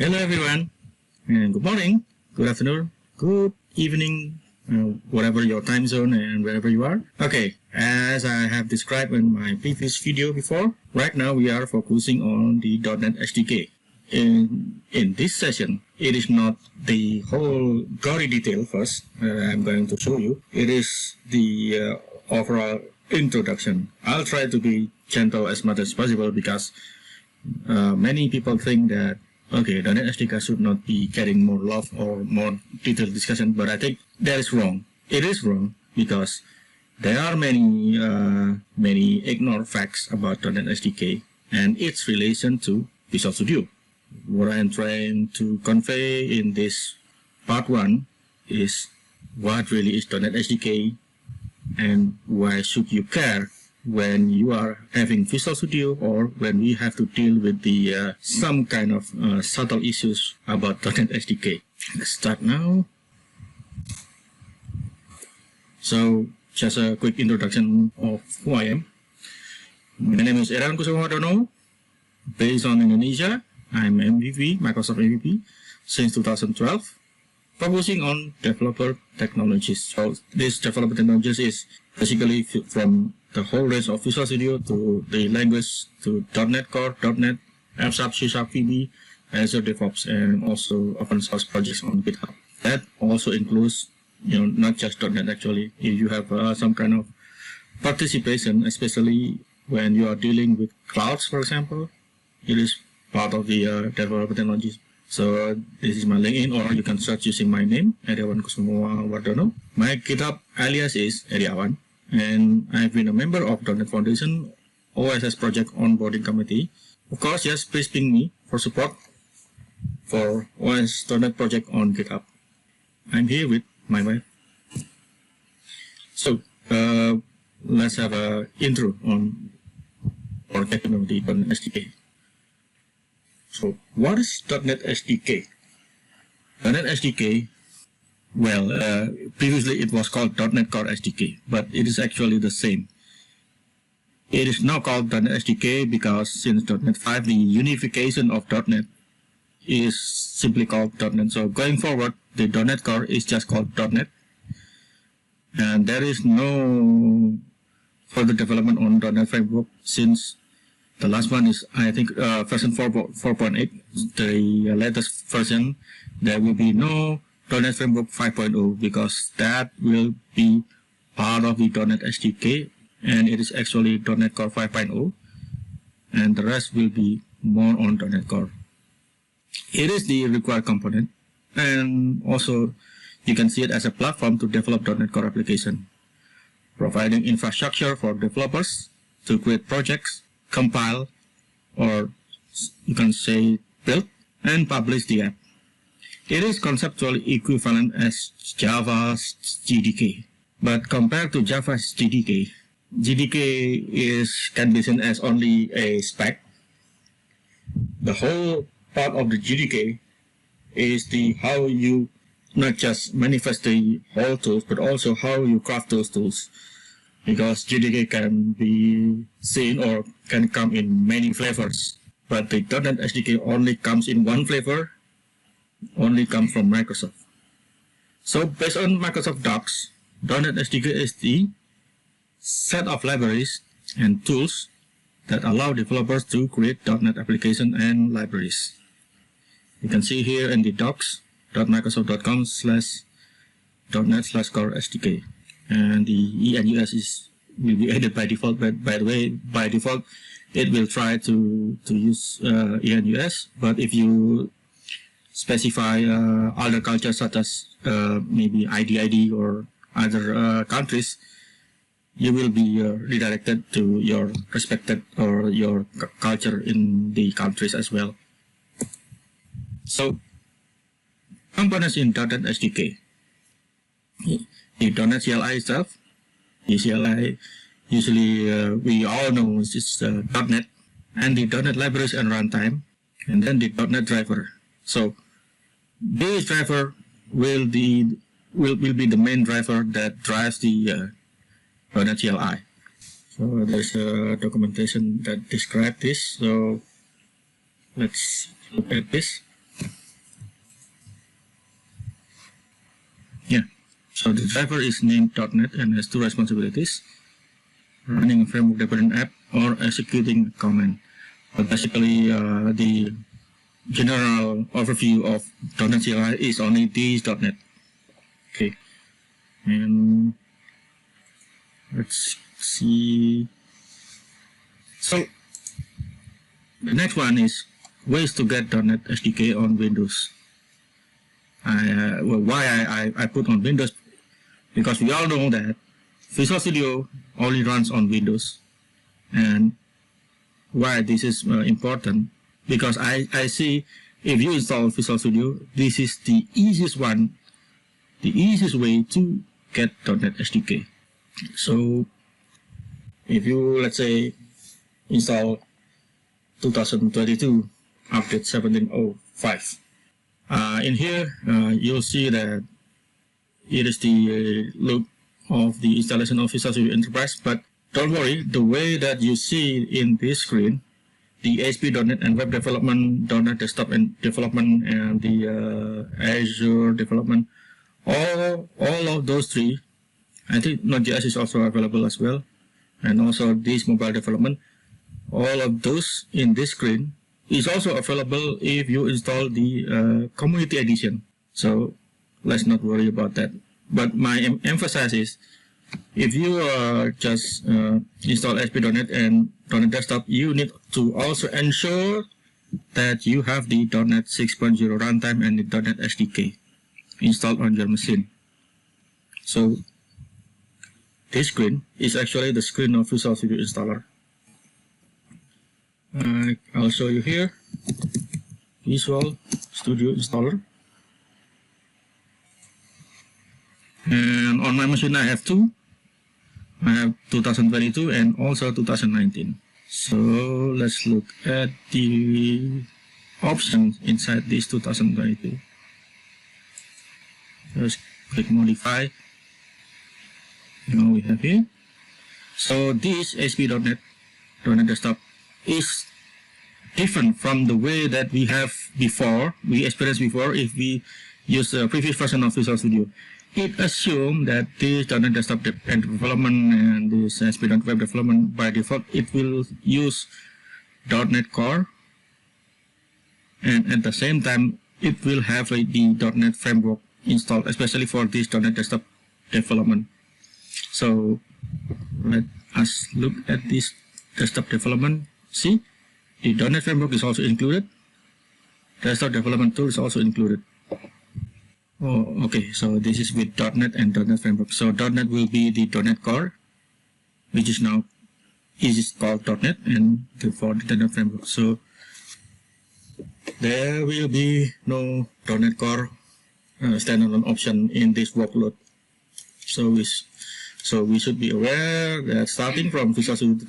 Hello everyone, and good morning, good afternoon, good evening, whatever your time zone and wherever you are. Okay, as I have described in my previous video before, right now we are focusing on the .NET SDK. In this session, it is not the whole gory detail first I'm going to show you. It is the overall introduction. I'll try to be gentle as much as possible because many people think that okay, .NET SDK should not be getting more love or more detailed discussion, but I think that is wrong. It is wrong because there are many ignored facts about .NET SDK and its relation to Visual Studio. What I am trying to convey in this part 1 is what really is .NET SDK and why should you care when you are having Visual Studio or when we have to deal with the some kind of subtle issues about .NET SDK. Let's start now. So, just a quick introduction of who I am. My name is Irawan Kusumawardono, based on Indonesia. I'm MVP, Microsoft MVP, since 2012, focusing on developer technologies. So, this developer technologies is basically from the whole range of Visual Studio to the language to .NET Core, .NET, AppSharp, C#, VB, Azure DevOps, and also open source projects on GitHub. That also includes, not just .NET actually. If you have some kind of participation, especially when you are dealing with clouds, for example, it is part of the developer technologies. So this is my LinkedIn, or you can search using my name, Irawan Kusumawardono. My GitHub alias is Irawan, and I've been a member of .NET Foundation OSS Project Onboarding Committee. Of course, yes, please ping me for support for OS.NET project on GitHub. I'm here with my wife. So, let's have an intro on or get to know the .NET SDK. So, what is .NET SDK? .NET SDK, well, previously it was called .NET Core SDK, but it is actually the same. It is now called .NET SDK because since .NET 5, the unification of .NET is simply called .NET. So going forward, the .NET Core is just called .NET. And there is no further development on .NET Framework since the last one is, I think, version 4.8, the latest version. There will be no .NET Framework 5.0 because that will be part of the .NET SDK, and it is actually .NET Core 5.0, and the rest will be more on .NET Core. It is the required component, and also you can see it as a platform to develop .NET Core application, providing infrastructure for developers to create projects, compile, or you can say build and publish the app. It is conceptually equivalent as Java's JDK, but compared to Java's JDK, can be seen as only a spec. The whole part of the JDK is the how you not just manifest the whole tools, but also how you craft those tools. Because JDK can be seen or can come in many flavors, but the .NET SDK only comes in one flavor, only comes from Microsoft. So based on Microsoft Docs, .NET SDK is the set of libraries and tools that allow developers to create .NET application and libraries. You can see here in the docs.microsoft.com/.NET/Core SDK. And the ENUS will be added by default, but by the way, by default, it will try to use ENUS, but if you specify other cultures such as maybe IDID or other countries, you will be redirected to your respected or your culture in the countries as well. So, components in .NET SDK. The .NET CLI itself, the CLI usually we all know is .NET, and the .NET libraries and runtime, and then the .NET driver. So this driver will be the main driver that drives the .NET CLI. So there's a documentation that describes this. So let's look at this. So the driver is named .NET and has two responsibilities: running a framework-dependent app or executing a command. But basically, the general overview of .NET CLI is only this .NET. Okay, and let's see. So the next one is ways to get .NET SDK on Windows. Why I put on Windows, because we all know that Visual Studio only runs on Windows. And why this is important, because I see if you install Visual Studio, this is the easiest way to get .NET SDK. So if you, let's say, install 2022 update 17.05, in here you'll see that it is the look of the installation of Visual Studio Enterprise. But don't worry, the way that you see in this screen, the ASP.NET and web development, .NET desktop and development, and the Azure development, all of those three, I think Node.js is also available as well, and also this mobile development, all of those in this screen is also available if you install the community edition. So let's not worry about that. But my emphasis is, if you just install ASP.NET and .NET Desktop, you need to also ensure that you have the .NET 6.0 runtime and the .NET SDK installed on your machine. So this screen is actually the screen of Visual Studio Installer. I'll show you here, Visual Studio Installer. And on my machine I have two. I have 2022 and also 2019. So let's look at the options inside this 2022. Just click modify. Now we have here. So this ASP.NET .NET Desktop is different from the way that we experienced before if we use the previous version of Visual Studio. It assumes that this .NET Desktop and development and this ASP.NET Web development, by default, it will use .NET Core, and at the same time, it will have the .NET Framework installed, especially for this .NET Desktop development. So let us look at this desktop development. See, the .NET Framework is also included. Desktop development tool is also included. Oh, okay, so this is with .NET and .NET Framework. So .NET will be the .NET Core, which is now called .NET, and for the .NET Framework. So there will be no .NET Core standalone option in this workload. So we should be aware that starting from Visual Studio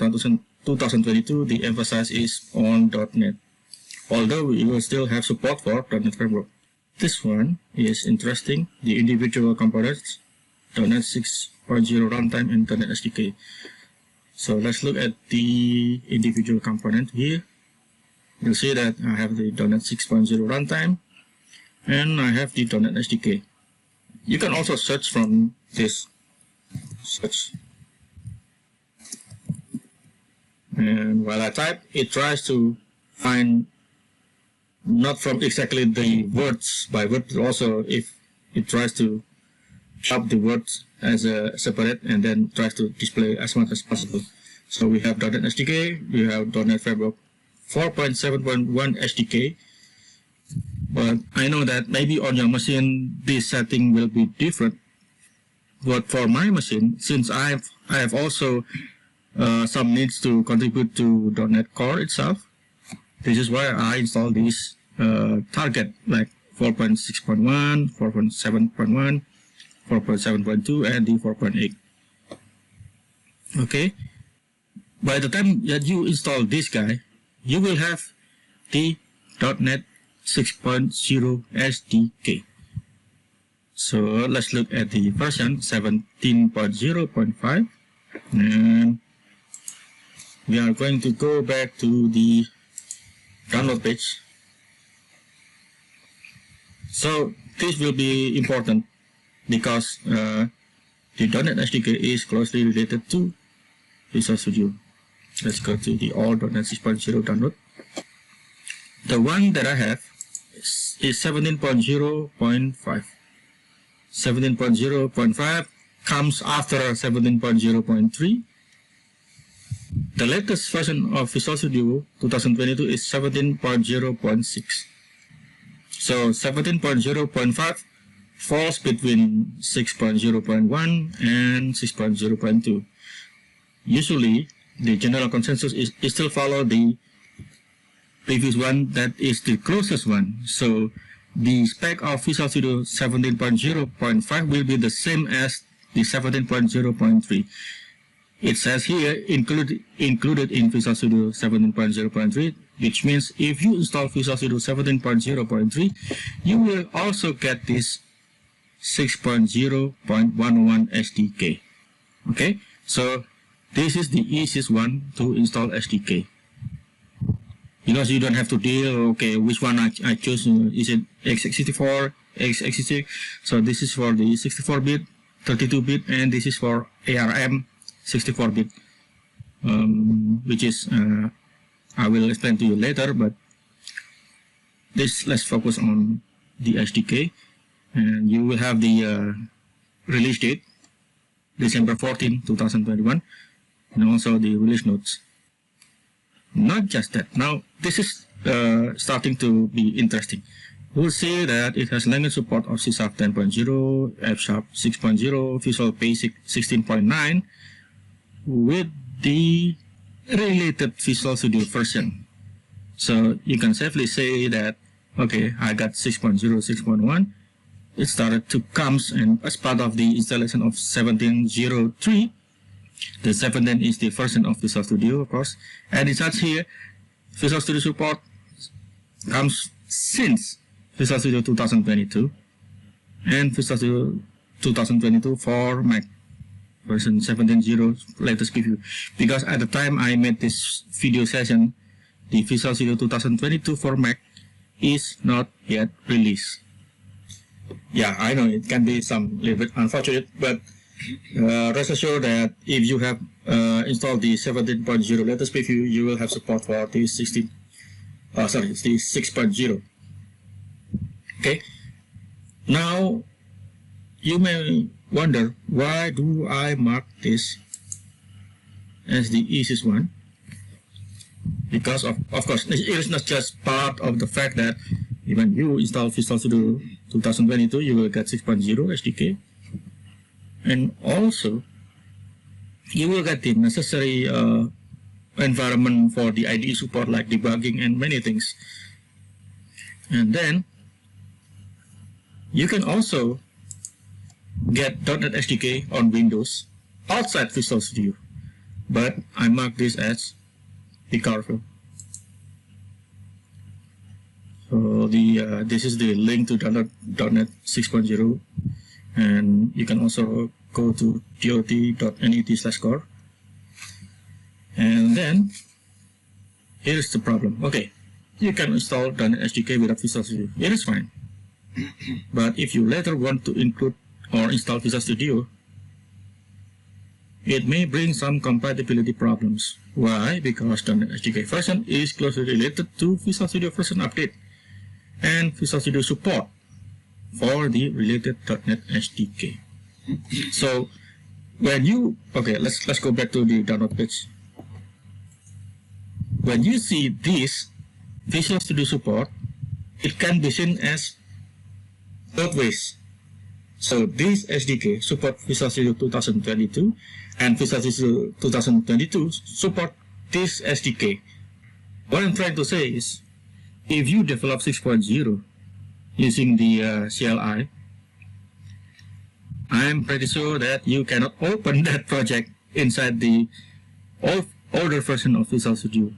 2022, the emphasis is on .NET, although we will still have support for .NET Framework. This one is interesting, the individual components, .NET 6.0 runtime and .NET SDK. So let's look at the individual component here. You'll see that I have the .NET 6.0 runtime and I have the .NET SDK. You can also search from this search. And while I type, it tries to find not from exactly the words by word, but also if it tries to chop the words as a separate and then tries to display as much as possible. So we have .NET SDK, we have .NET Framework 4.7.1 SDK, but I know that maybe on your machine this setting will be different. But for my machine, since I have also some needs to contribute to .NET Core itself, this is why I install this target like 4.6.1, 4.7.1, 4.7.2, and the 4.8. Okay. By the time that you install this guy, you will have the .NET 6.0 SDK. So let's look at the version 17.0.5, and we are going to go back to the download page. So this will be important because the .NET SDK is closely related to Visual Studio. Let's go to the all.NET 6.0 download. The one that I have is 17.0.5. 17.0.5 comes after 17.0.3. The latest version of Visual Studio 2022 is 17.0.6. So 17.0.5 falls between 6.0.1 and 6.0.2. Usually, the general consensus is still follow the previous one that is the closest one. So the spec of Visual Studio 17.0.5 will be the same as the 17.0.3. It says here included in Visual Studio 17.0.3, which means if you install Visual Studio 17.0.3, you will also get this 6.0.11 SDK. Okay, so this is the easiest one to install SDK, because you don't have to deal, okay, which one I choose, is it x64, x86, so this is for the 64-bit, 32-bit, and this is for ARM 64-bit, which is, I will explain to you later, but let's focus on the SDK, and you will have the release date, December 14, 2021, and also the release notes. Not just that, now this is starting to be interesting. We'll see that it has language support of C# 10.0, F# 6.0, Visual Basic 16.9, with the related Visual Studio version. So you can safely say that, okay, I got 6.0, 6.1. It started to come, and as part of the installation of 17.03, the 17 is the version of Visual Studio, of course. And it says here, Visual Studio support comes since Visual Studio 2022 and Visual Studio 2022 for Mac version 17.0 latest preview. Because at the time I made this video session, the Visual Studio 2022 for Mac is not yet released. Yeah, I know it can be some little bit unfortunate, but rest assured that if you have installed the 17.0 latest preview, you will have support for the 6.0. Okay. Now you may wonder, why do I mark this as the easiest one? Because of course, it is not just part of the fact that when you install Visual Studio 2022, you will get 6.0 SDK. And also, you will get the necessary environment for the IDE support, like debugging and many things. And then, you can also get .NET SDK on Windows outside Visual Studio. But I mark this as be careful. So this is the link to .NET 6.0. And you can also go to dot.net/core. And then here's the problem. Okay, you can install .NET SDK without Visual Studio. It is fine. But if you later want to include or install Visual Studio, it may bring some compatibility problems. Why? Because .NET SDK version is closely related to Visual Studio version update and Visual Studio support for the related .NET SDK. So when you, okay, let's go back to the download page. When you see this Visual Studio support, it can be seen as both ways. So this SDK support Visual Studio 2022 and Visual Studio 2022 support this SDK. What I'm trying to say is, if you develop 6.0 using the CLI, I'm pretty sure that you cannot open that project inside the older version of Visual Studio.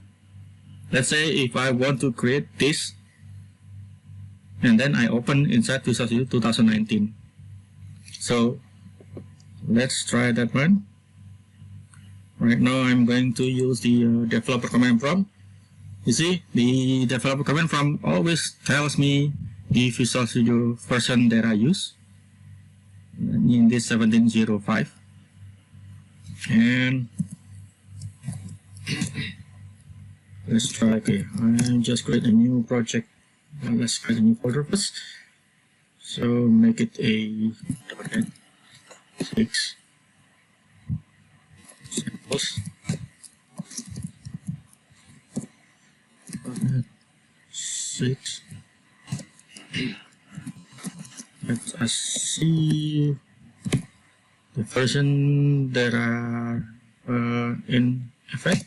Let's say if I want to create this, and then I open inside Visual Studio 2019. So let's try that one. Right now I'm going to use the developer command prompt. You see, the developer command prompt always tells me the Visual Studio version that I use. in this 1705, and let's try. Okay, I just create a new project. Let's create a new folder first. So make it a .NET 6 samples. .NET 6. Let us see the version that are in effect.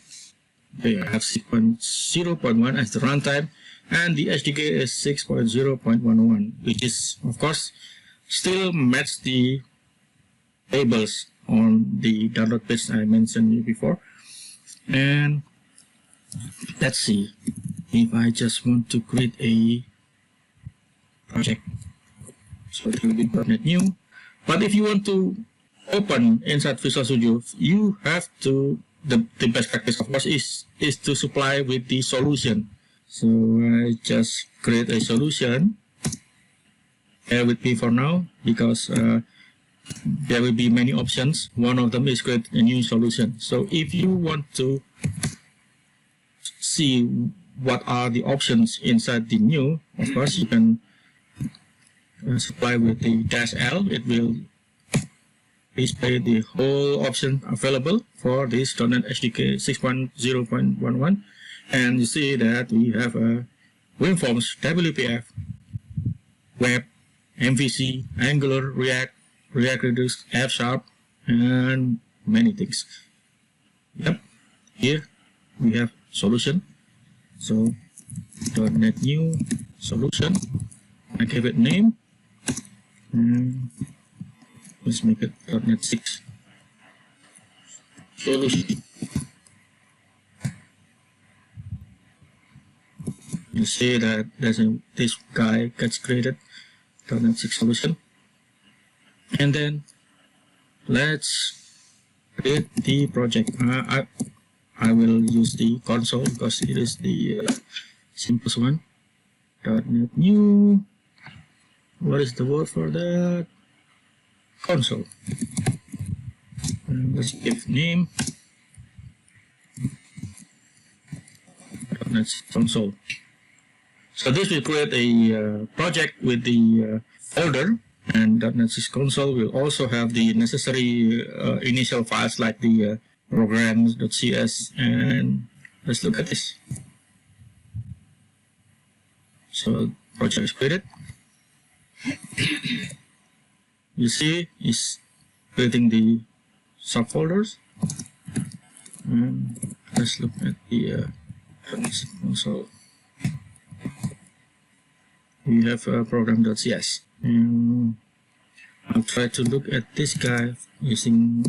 Okay, I have 6.0.1 as the runtime, and the SDK is 6.0.101, which is, of course, still match the labels on the download page I mentioned before. And let's see if I just want to create a project. So it will be .NET New. But if you want to open inside Visual Studio, you have to, the best practice of course is to supply with the solution. So I just create a solution. Bear with me for now, because there will be many options. One of them is create a new solution. So if you want to see what are the options inside the new, of course you can supply with the -L. It will display the whole option available for this .NET SDK 6.0.11, and you see that we have a WinForms, WPF, Web, MVC, Angular, React, React Redux, F#, and many things. Yep, here we have solution. So .NET New solution. I give it name. And let's make it .NET 6 solution. You see that this guy gets created, .NET 6 solution. And then let's create the project. I will use the console because it is the simplest one. .NET New. What is the word for that? Console. And let's give name .NET console. So this will create a project with the folder, and .NET 6 console will also have the necessary initial files like the programs.cs, and let's look at this. So project is created. You see it's creating the subfolders, and let's look at the console. We have program.cs, and I'll try to look at this guy using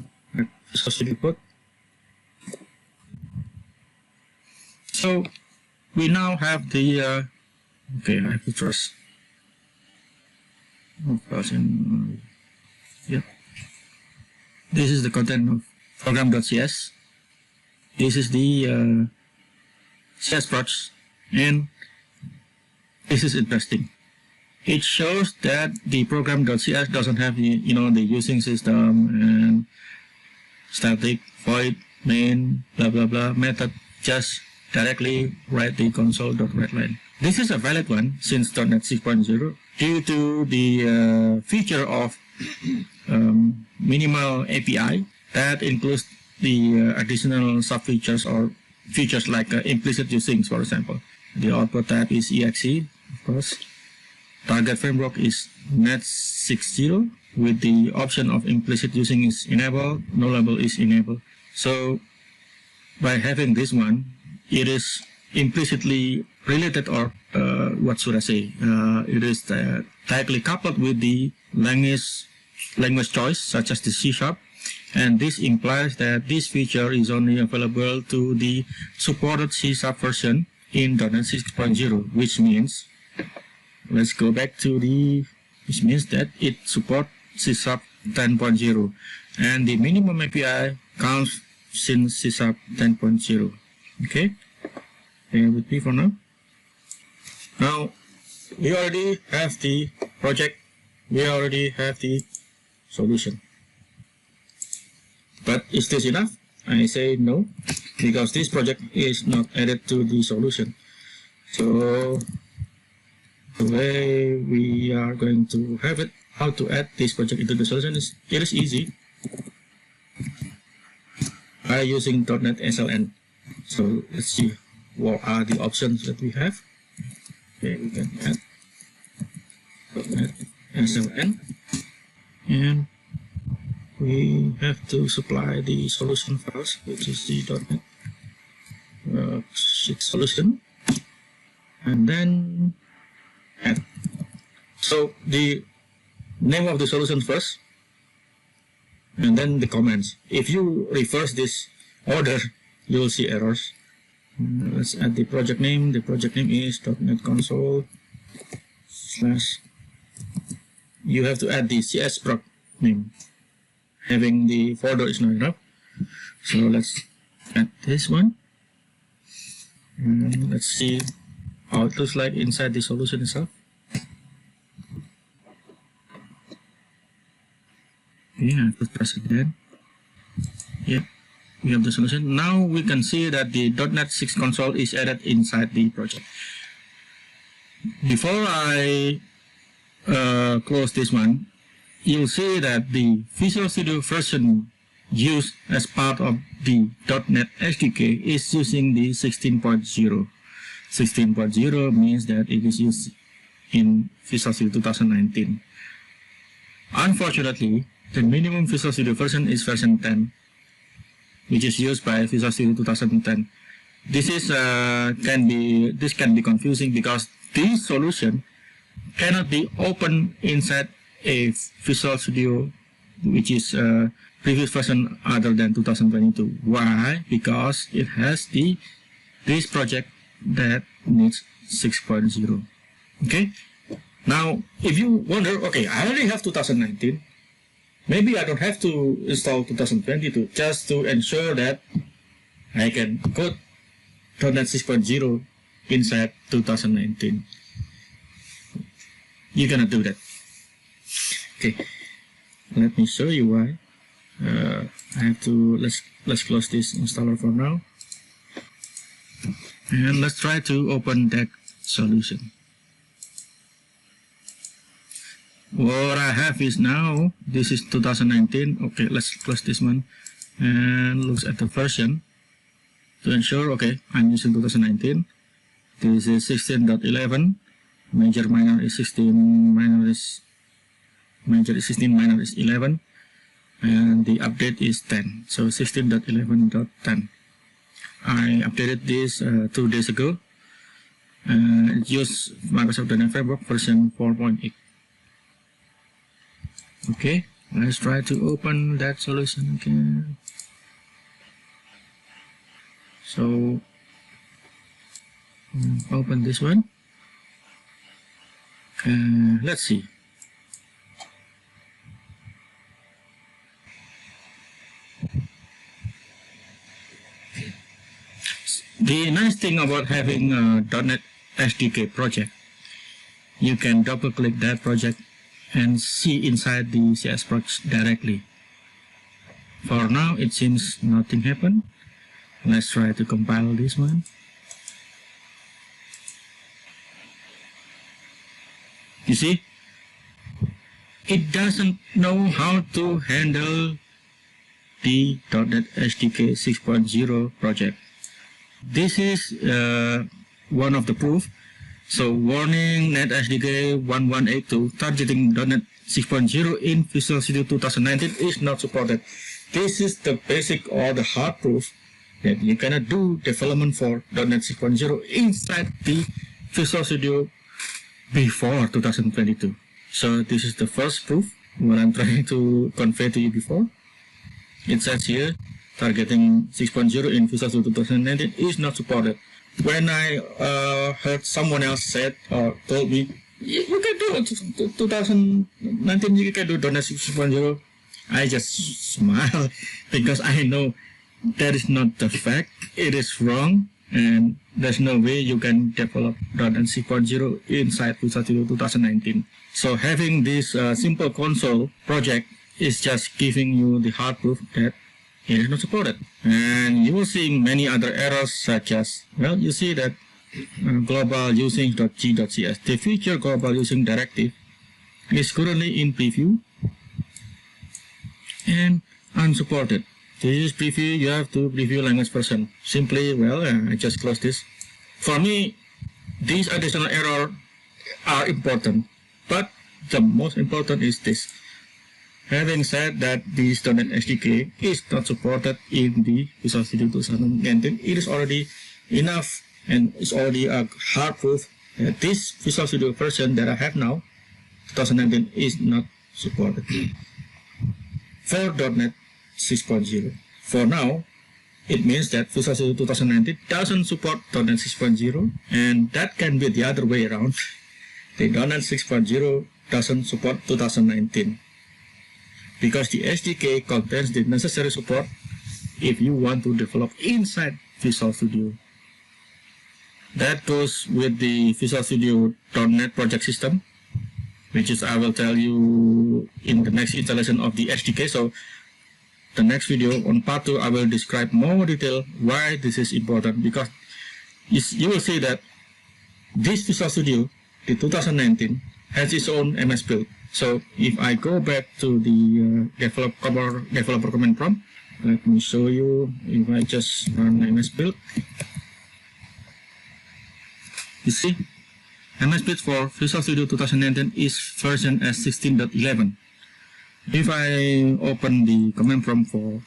Visual Studio Code. So we now have the okay, I have to trust. Yeah. This is the content of program.cs. This is the CS project, and this is interesting. It shows that the program.cs doesn't have the the using system and static void main blah blah blah method. Just directly write the console.writeLine. This is a valid one since .NET 6.0 due to the feature of minimal API that includes the additional sub features or features like implicit usings, for example. The output type is exe, of course. Target framework is .NET 6.0 with the option of implicit using is enabled, nullable is enabled. So by having this one, it is implicitly related, or what should I say? It is tightly coupled with the language choice, such as the C#, and this implies that this feature is only available to the supported C# version in .NET 6.0, which means, let's go back to which means that it supports C# 10.0, and the minimum API comes since C# 10.0. Okay, bear with me for now. Now we already have the project, we already have the solution. But is this enough? I say no, because this project is not added to the solution. So the way we are going to have it, how to add this project into the solution is, it is easy by using .NET SLN. So let's see what are the options that we have. Okay, we can add .NET SLN, and we have to supply the solution files, which is the .NET 6 solution, and then add. So the name of the solution first, and then the comments. If you reverse this order, you will see errors. Let's add the project name. The project name is .NET Console / you have to add the CSproc name. Having the folder is not enough, so let's add this one, and let's see how it looks like inside the solution itself. Yeah, I could press it again. Yeah, we have the solution. Now we can see that the .NET 6 console is added inside the project. Before I close this one, you'll see that the Visual Studio version used as part of the .NET SDK is using the 16.0. 16.0 means that it is used in Visual Studio 2019. Unfortunately, the minimum Visual Studio version is version 10, which is used by Visual Studio 2010. This can be confusing because this solution cannot be opened inside a Visual Studio which is previous version other than 2022. Why? Because it has this project that needs 6.0. Okay. Now, if you wonder, okay, I already have 2019. Maybe I don't have to install 2022 just to ensure that I can code .NET 6.0 inside 2019. You cannot do that. Okay, let me show you why. I have to let's close this installer for now, and let's try to open that solution. What I have is now, this is 2019. Okay, let's close this one and look at the version to ensure, okay, I'm using 2019. This is 16.11. Major minor is 16, major is 16, minor is 11. And the update is 10. So 16.11.10. I updated this 2 days ago. It used Microsoft .NET Framework version 4.8. Okay, let's try to open that solution again. So, open this one. Let's see. The nice thing about having a .NET SDK project, you can double click that project and see inside the CSproc directly. For now, it seems nothing happened. Let's try to compile this one. You see, it doesn't know how to handle the .NET SDK 6.0 project. This is one of the proof. So warning, .NET SDK 1182 targeting .NET 6.0 in Visual Studio 2019 is not supported. This is the basic or the hard proof that you cannot do development for .NET 6.0 inside the Visual Studio before 2022. So this is the first proof what I'm trying to convey to you before. It says here, targeting 6.0 in Visual Studio 2019 is not supported. When I heard someone else said or told me, you can do it, 2019 you can do .NET 6.0, I just smile because I know that is not the fact. It is wrong, and there's no way you can develop .NET 6.0 inside Visual Studio 2019. So having this simple console project is just giving you the hard proof that it is not supported. And you will see many other errors such as, well, you see that global using.g.cs, the future global using directive, is currently in preview and unsupported. To use preview, you have to preview language version. Simply, well, I just close this. For me, these additional errors are important, but the most important is this. Having said that this .NET SDK is not supported in the Visual Studio 2019, it is already enough and it's already a hard proof that this Visual Studio version that I have now, 2019, is not supported for .NET 6.0. For now, it means that Visual Studio 2019 doesn't support .NET 6.0, and that can be the other way around. The .NET 6.0 doesn't support 2019 because the SDK contains the necessary support if you want to develop inside Visual Studio. That goes with the Visual Studio .NET project system, which is I will tell you in the next installation of the SDK. So the next video on part 2, I will describe more detail why this is important, because you will see that this Visual Studio, the 2019, has its own MS Build. So if I go back to the developer command prompt, let me show you. If I just run MS Build, you see MS Build for Visual Studio 2019 is version S16.11. If I open the command prompt for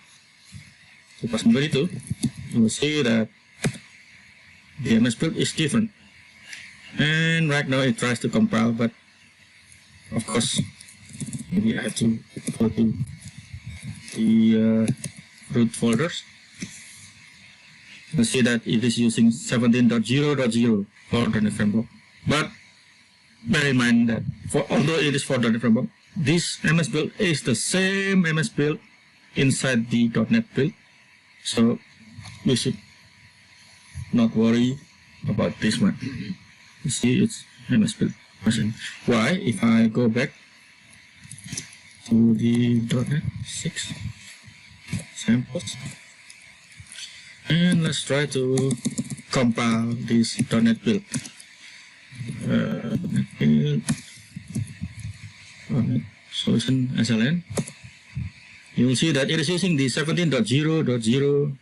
2022, you will see that the MS Build is different. And right now it tries to compile, but of course, maybe I have to go to the root folders. You see that it is using 17.0.0 for .NET Framework. But bear in mind that although it is for .NET Framework, this MS Build is the same MS Build inside the .NET Build. So we should not worry about this one. You see, it's MS Build version. Why? If I go back to the .NET 6 samples and let's try to compile this .NET Build. Solution SLN. You will see that it is using the 17.0.0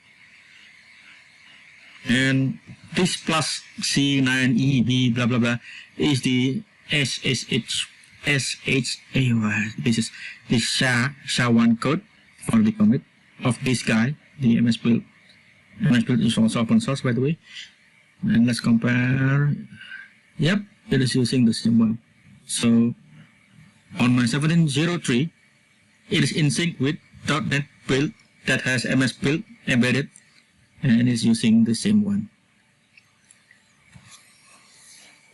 and this plus C9EB blah blah blah is the SHA. This is the SHA1 code for the commit of this guy, the MS Build. MS Build is also open source, by the way. And let's compare. Yep, it is using the same one. So on my 17.03, it is in sync with .NET Build that has MS Build embedded and is using the same one.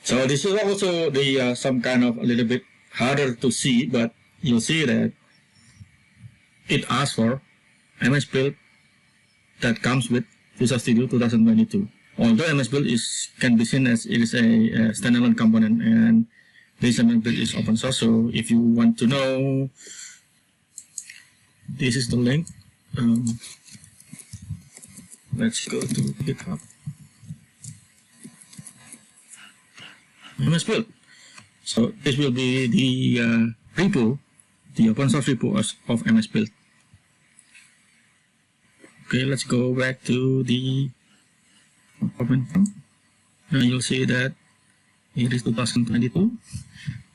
So this is also the some kind of a little bit harder to see, but you'll see that it asks for MS Build that comes with Visual Studio 2022. Although MS Build can be seen as it is a standalone component, and this MS Build is open source. So if you want to know, this is the link. Let's go to GitHub. MS Build. So this will be the repo, the open source repo of MS Build. Okay, let's go back to the command prompt. Now you'll see that it is 2022.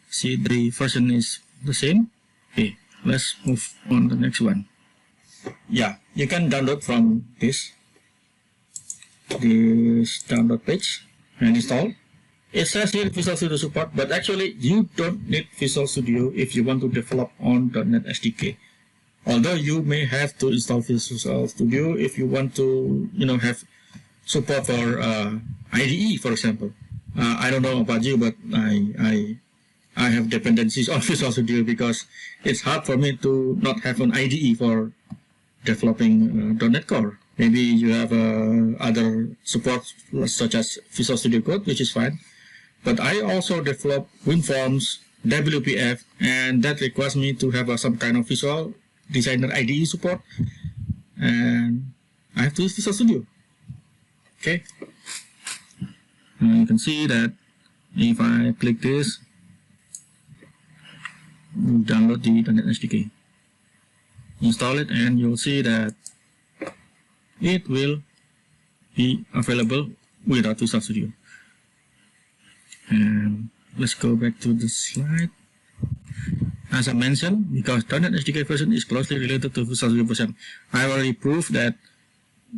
See, the version is the same. Okay, let's move on to the next one. Yeah, you can download from this download page and install. It says here Visual Studio support, but actually you don't need Visual Studio if you want to develop on .NET SDK. Although you may have to install Visual Studio if you want to, have support for IDE, for example. I don't know about you, but I have dependencies on Visual Studio because it's hard for me to not have an IDE for developing .NET Core. Maybe you have other support such as Visual Studio Code, which is fine. But I also develop WinForms WPF, and that requires me to have some kind of Visual Designer IDE support, and I have to use Visual Studio. Okay, and you can see that if I click this, download the .NET SDK, install it, and you'll see that it will be available without Visual Studio. And let's go back to the slide. As I mentioned, because .NET SDK version is closely related to Visual Studio version, I already proved that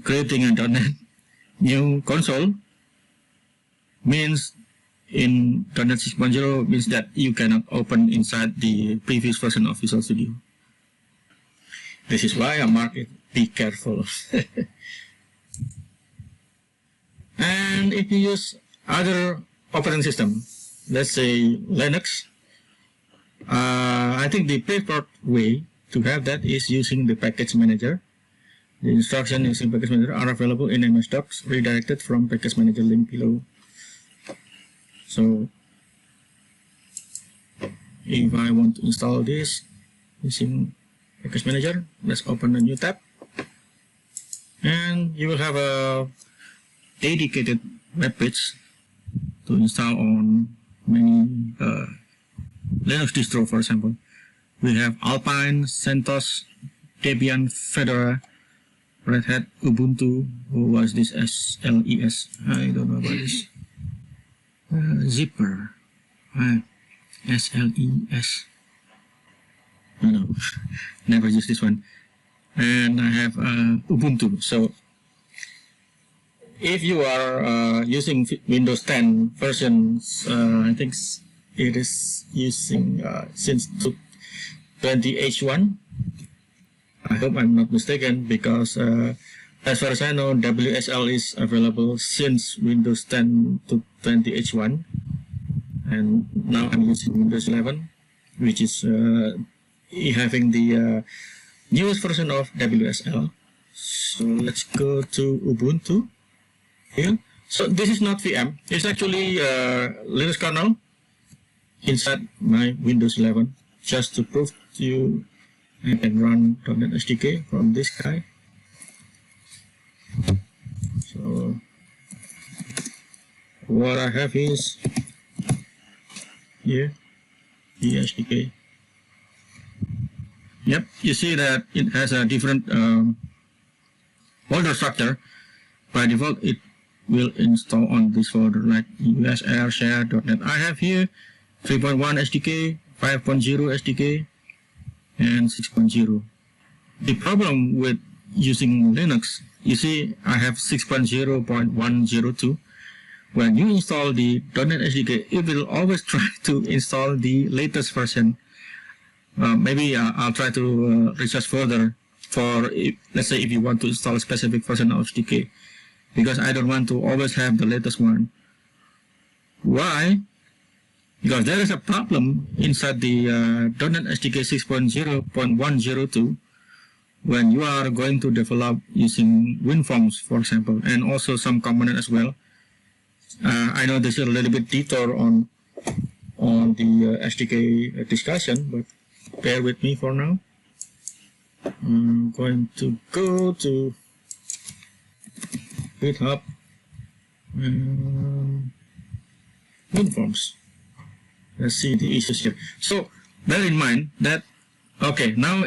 creating a .NET new console means in .NET 6.0 means that you cannot open inside the previous version of Visual Studio. This is why I mark it, be careful. And if you use other operating system, let's say Linux, I think the preferred way to have that is using the package manager. The instructions using package manager are available in MS Docs, redirected from package manager link below. So if I want to install this using package manager, let's open a new tab, and you will have a dedicated web page to install on many Linux distro. For example, we have Alpine, CentOS, Debian, Fedora, Red Hat, Ubuntu. Who was this? SLES. I don't know about this. Zipper. SLES. No, never use this one. And I have Ubuntu. So if you are using Windows 10 versions, I think it is using since 20H1. I hope I'm not mistaken, because as far as I know, WSL is available since Windows 10 to 20H1, and now I'm using Windows 11, which is having the newest version of WSL. So let's go to Ubuntu here. So this is not VM, it's actually Linux kernel inside my Windows 11. Just to prove to you, I can run .NET SDK from this guy. So what I have is here the SDK. Yep, you see that it has a different folder structure. By default, it will install on this folder like USR share.net. I have here 3.1 SDK, 5.0 SDK, and 6.0. The problem with using Linux, you see I have 6.0.102. When you install the .NET SDK, it will always try to install the latest version. Maybe I'll try to research further for, let's say, if you want to install a specific version of SDK, because I don't want to always have the latest one. Why? Because there is a problem inside the .NET SDK 6.0.102 when you are going to develop using WinForms, for example, and also some component as well. I know this is a little bit detour on the SDK discussion, but bear with me for now. I'm going to go to GitHub and WinForms. Let's see the issues here. So bear in mind that, okay, now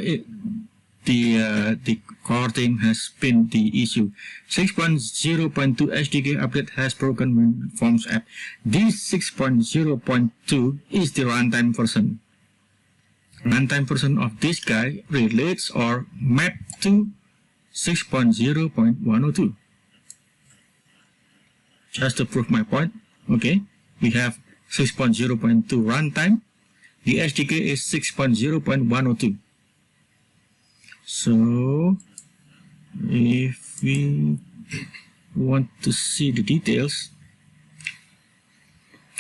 the core team has pinned the issue. 6.0.2 SDK update has broken WinForms app. This 6.0.2 is the runtime version. Runtime version of this guy relates or mapped to 6.0.102. Just to prove my point, okay, we have 6.0.2 runtime. The SDK is 6.0.102. So if we want to see the details,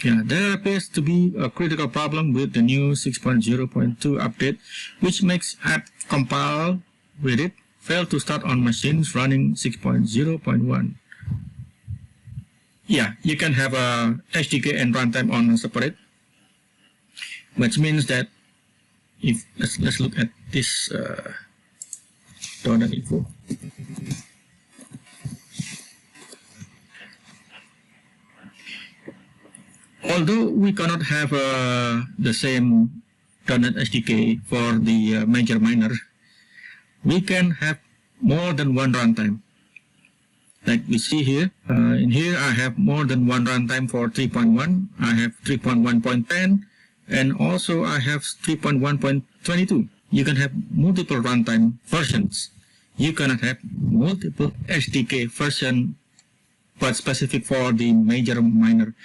yeah, there appears to be a critical problem with the new 6.0.2 update, which makes app compile with it fail to start on machines running 6.0.1. Yeah, you can have a SDK and runtime on separate. which means that if let's look at this .NET-info. Although we cannot have the same .NET SDK for the major minor, we can have more than one runtime. Like we see here, in here I have more than one runtime for 3.1, I have 3.1.10, and also I have 3.1.22. You can have multiple runtime versions. You cannot have multiple SDK version, but specific for the major minor.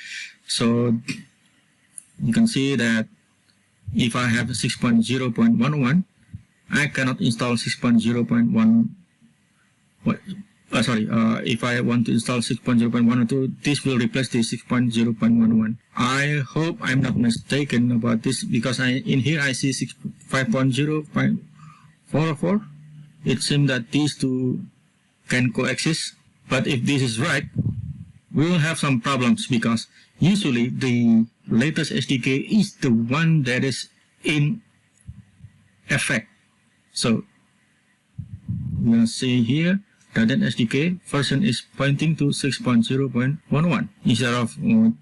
So you can see that if I have 6.0.101, I cannot install 6.0.1. If I want to install 6.0.102, this will replace the 6.0.11. I hope I'm not mistaken about this, because in here I see 5.0.404. It seems that these two can coexist, but if this is right, we will have some problems, because usually the latest SDK is the one that is in effect. So we'll see here that SDK version is pointing to 6.0.11 instead of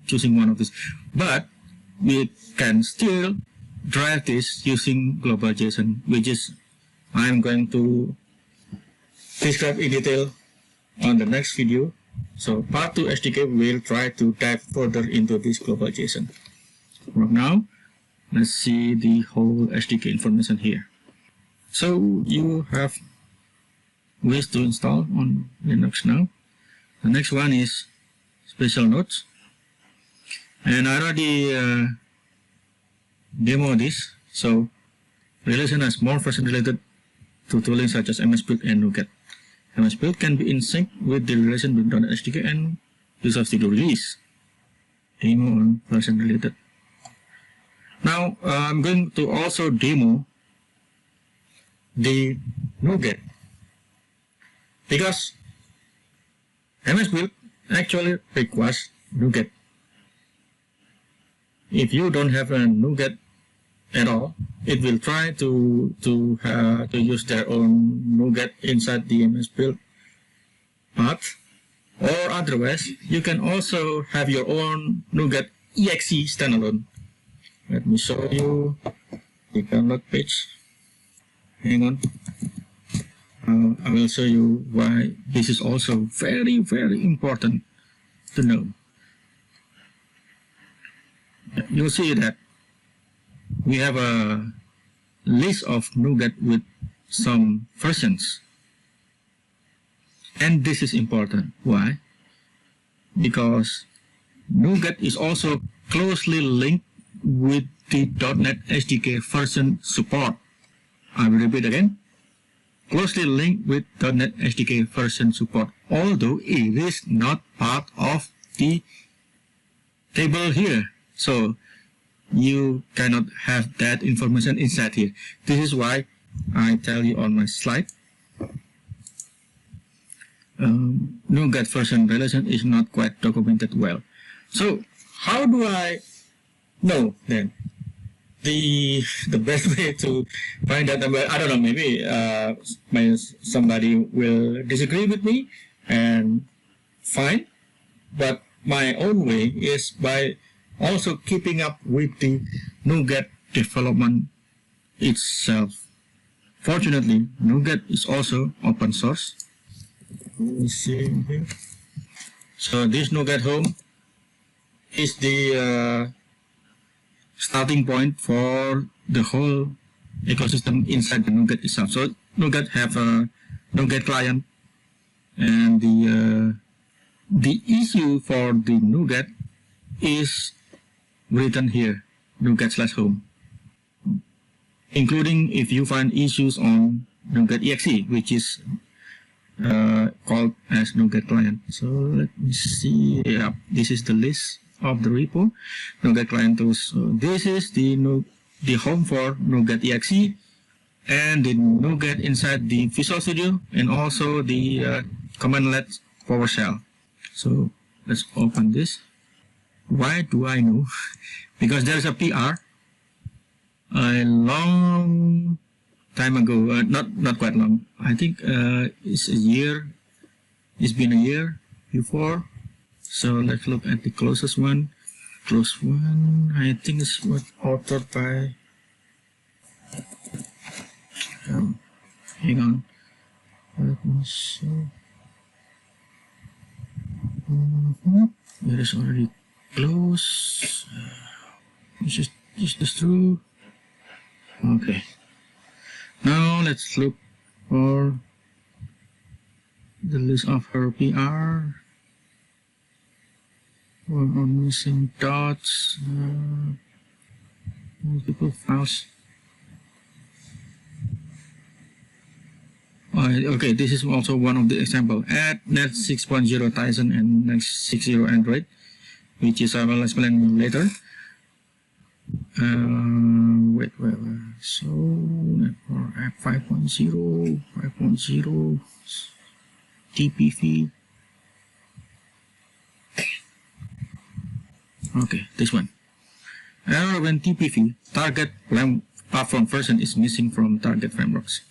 choosing one of these. But we can still drive this using global JSON, which is I'm going to describe in detail on the next video. So part 2 SDK will try to dive further into this global JSON. From now, let's see the whole SDK information here. So you have ways to install on Linux now. The next one is special nodes, and I already demo this. So relation has more version related to tooling such as MS-Build and NuGet. MS-Build can be in sync with the relation between .NET SDK and Visual Studio Release. Demo on version related. Now I'm going to also demo the NuGet, because MS-Build actually requires NuGet. If you don't have a NuGet at all, it will try to use their own NuGet inside the MS-Build path, or otherwise you can also have your own NuGet exe standalone. Let me show you the download page. Hang on. I will show you why this is also very, very important to know. You'll see that we have a list of NuGet with some versions. And this is important. Why? Because NuGet is also closely linked with the .NET SDK version support. I will repeat again. Closely linked with .NET SDK version support, although it is not part of the table here. So you cannot have that information inside here. This is why I tell you on my slide. NuGet version relation is not quite documented well. So how do I know then the best way to find out? I don't know, maybe somebody will disagree with me, and fine, but my own way is by also keeping up with the NuGet development itself. Fortunately, NuGet is also open source. Let me see here. So this NuGet Home is the starting point for the whole ecosystem inside the NuGet itself. So NuGet have a NuGet client, and the issue for the NuGet is written here, NuGet/home, including if you find issues on NuGet exe, which is called as NuGet client. So let me see. Yeah, this is the list of the repo, NuGet client tools. So this is the home for NuGet exe, and the NuGet inside the Visual Studio, and also the commandlet PowerShell. So let's open this. Why do I know? Because there's a PR a long time ago, not quite long. I think it's a year. It's been a year before. So let's look at the closest one. Close one, I think it's what authored by. Hang on. Let me see. It is already close. Is this true? Okay. Now let's look for the list of her PR. Work on missing dots. Multiple files. Okay, this is also one of the example. Add Net 6.0 Tizen and Net 6.0 Android, which is I will explain later. Wait. So for app 5.0, TPV. Okay, this one. Error when TPV target platform version is missing from target frameworks.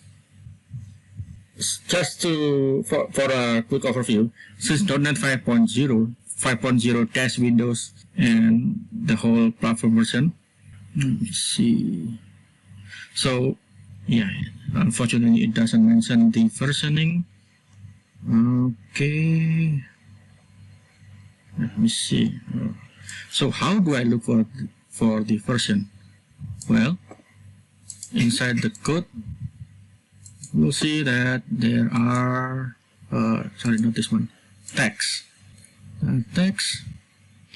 Just for a quick overview, since .NET 5.0 test Windows and the whole platform version. Let me see. So yeah, unfortunately it doesn't mention the versioning. Okay, let me see. So how do I look for the version? Well, inside the code, you'll see that there are, sorry, not this one, text. Text,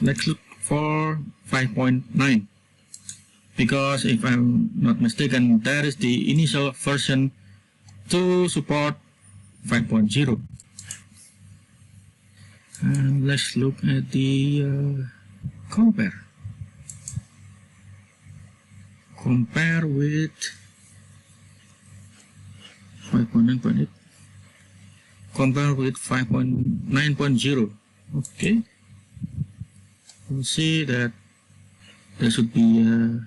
let's look for 5.9. Because if I'm not mistaken, that is the initial version to support 5.0. And let's look at the compare. Compare with 5.9.8. Compare with 5.9.0. Okay. We'll see that there should be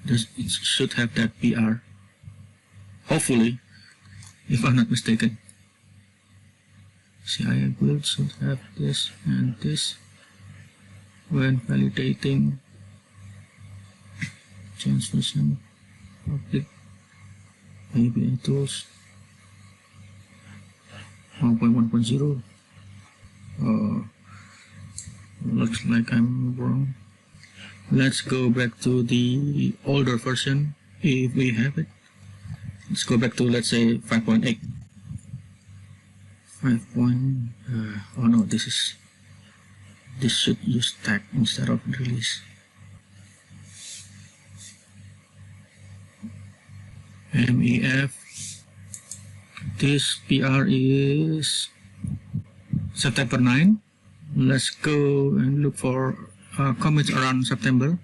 it should have that PR. Hopefully, if I'm not mistaken. CI build should have this and this. When validating change version public API tools 1.1.0. Looks like I'm wrong. Let's go back to the older version if we have it. Let's go back to, let's say, 5.8. Oh no, this should use tag instead of release. MEF. This PR is September 9. Let's go and look for commits around September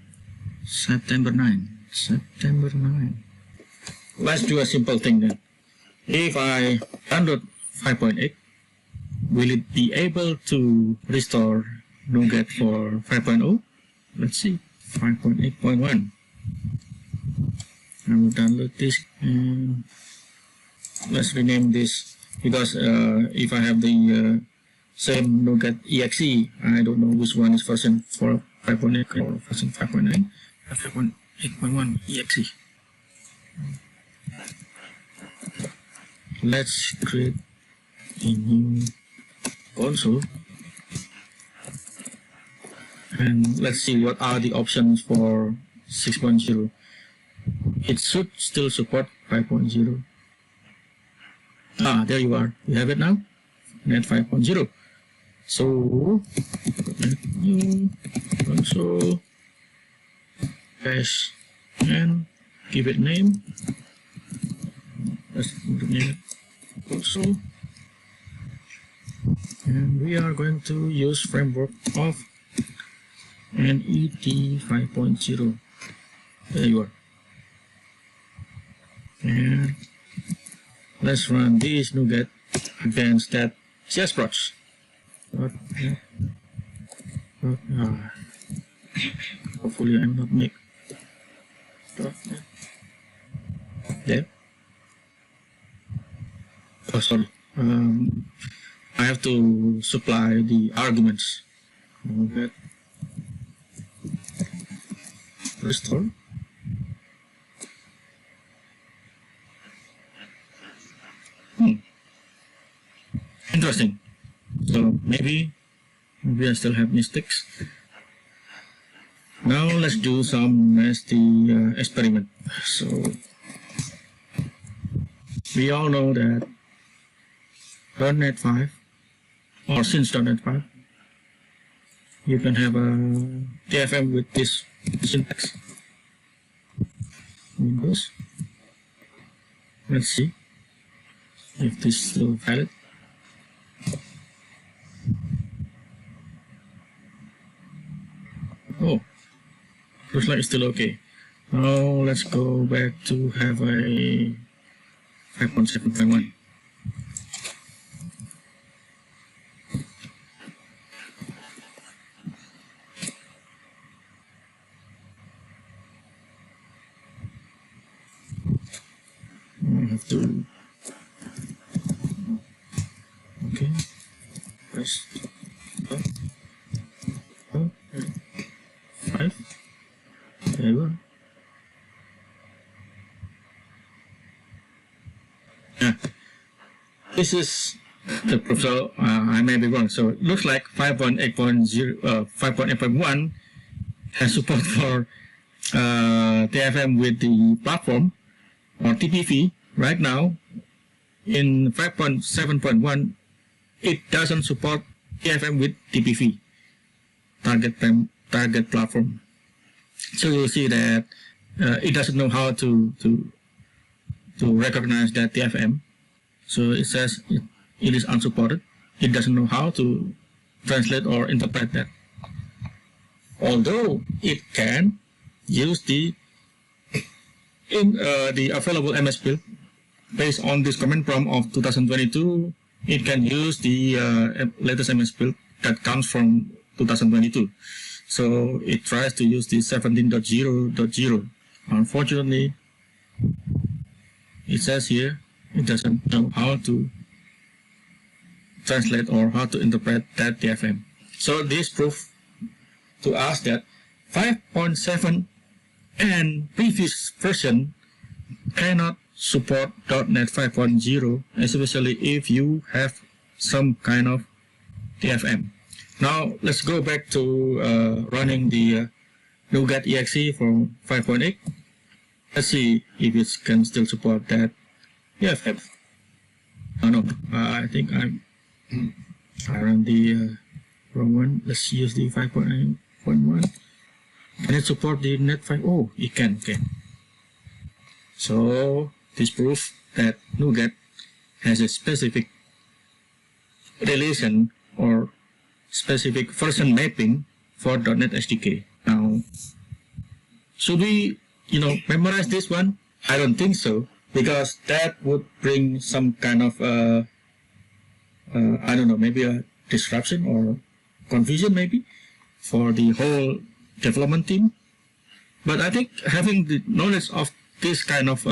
9. Let's do a simple thing then. If I download 5.8, will it be able to restore NuGet for 5.0? Let's see. 5.8.1. I will download this and let's rename this, because if I have the same NuGet exe, I don't know which one is version for 5.8 or version 5.9. 5.8.1 exe. Let's create a new console and let's see what are the options for 6.0. It should still support 5.0. There you are. You have it now. Net 5.0. So new console dash and give it name. Let's name it console. And we are going to use framework of NET 5.0. There you are. And let's run this NuGet against that JSprots. Hopefully I'm not make .NET Dev. Oh, sorry. I have to supply the arguments. Get restore. Interesting. So maybe I still have mistakes. Now let's do some nasty experiment. So we all know that .NET 5 or since .NET 5 you can have a TFM with this syntax. Windows. Let's see if this is still valid. Oh, looks like it's still okay. Now let's go back to have a 5.7.1. I have to, okay, press up, 5, there you go. Yeah, this is the proof, so I may be wrong. So it looks like 5.8.1 has support for TFM with the platform or TPV. Right now, in 5.7.1, it doesn't support TFM with TPV, target platform. So you'll see that it doesn't know how to recognize that TFM. So it says it is unsupported. It doesn't know how to translate or interpret that. Although it can use the available MS build based on this command prompt of 2022, it can use the latest MS build that comes from 2022. So it tries to use the 17.0.0. Unfortunately, it says here it doesn't know how to translate or how to interpret that TFM. So this proves to us that 5.7 and previous version cannot support .NET 5.0, especially if you have some kind of TFM. Now let's go back to running the NuGet exe from 5.8. Let's see if it can still support that TFM. Oh no, I think I ran the wrong one. Let's use the 5.8.1. Can it support the .NET 5? Oh, it can. Okay. So this proves that NuGet has a specific relation or specific version mapping for .NET SDK. Now, should we, memorize this one? I don't think so, because that would bring some kind of, I don't know, maybe a disruption or confusion maybe for the whole development team. But I think having the knowledge of this kind of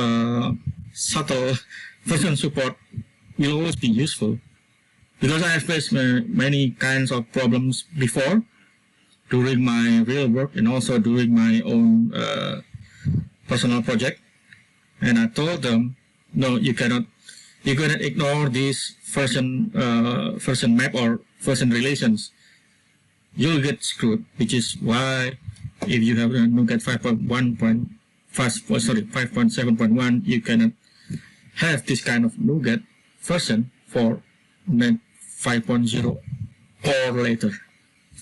subtle version support will always be useful, because I have faced many kinds of problems before during my real work and also during my own personal project. And I told them, no, you cannot ignore this version map or version relations. You'll get screwed, which is why if you have a NuGet 5.7.1, you cannot have this kind of NuGet version for .NET 5.0 or later.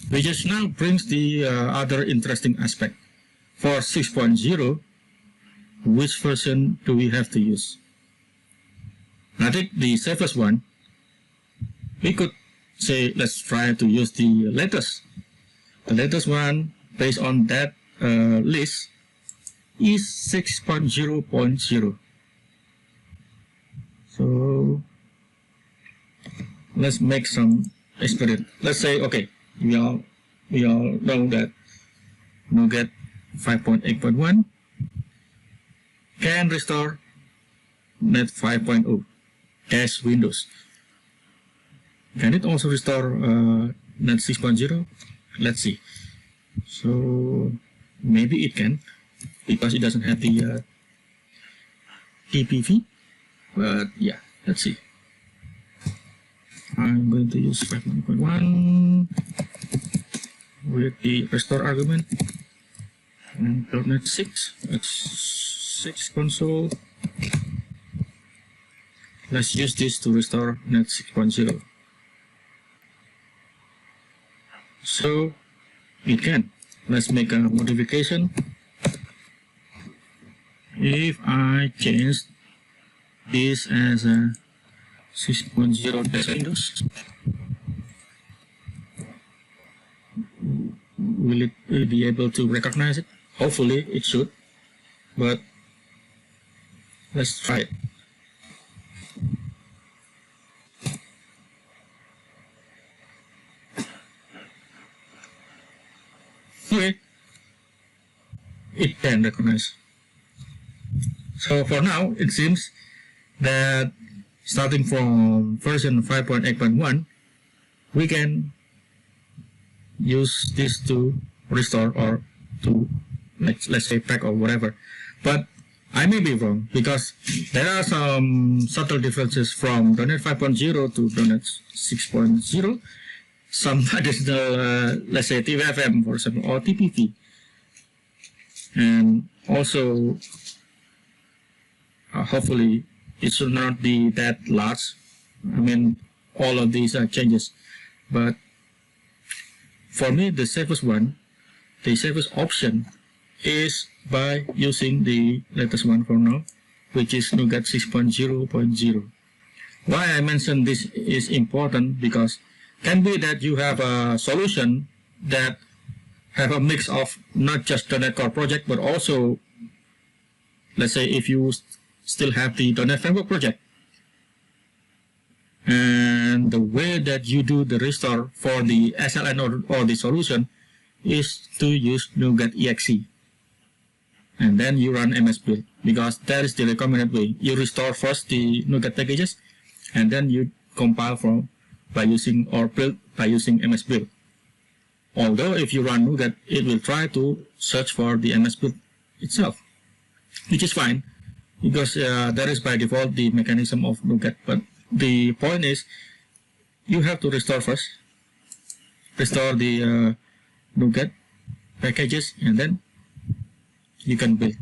Which now brings the other interesting aspect. For 6.0, which version do we have to use? I think the safest one, we could say let's try to use the latest. The latest one based on that list is 6.0.0. So let's make some experiment. Let's say, okay, we all know that NuGet 5.8.1 can restore .NET 5.0 as Windows. Can it also restore .NET 6.0? Let's see. So maybe it can, because it doesn't have the TPV. But yeah, let's see. I'm going to use 5.1 with the restore argument and .NET 6. It's 6 console. Let's use this to restore .NET 6.0. So it can. Let's make a modification. If I change this as a 6.0 Windows, will it be able to recognize it? Hopefully it should, but let's try it. Okay, it can recognize. So for now, it seems that starting from version 5.8.1, we can use this to restore or to, let's say, pack or whatever. But I may be wrong, because there are some subtle differences from .NET 5.0 to .NET 6.0. Some additional, let's say, TVFM, for example, or TPV. And also, hopefully, it should not be that large. I mean, all of these are changes. But for me, the safest one, the safest option is by using the latest one for now, which is NuGet 6.0.0. Why I mentioned this is important, because can be that you have a solution that have a mix of not just .NET Core project, but also, let's say, if you still have the .NET Framework project. And the way that you do the restore for the SLN or the solution is to use NuGet exe. And then you run MS-build, because that is the recommended way. You restore first the NuGet packages, and then you compile by using or build by using MS-build. Although if you run NuGet, it will try to search for the MS-build itself, which is fine, because that is by default the mechanism of NuGet. But the point is, you have to restore first, restore the NuGet packages, and then you can build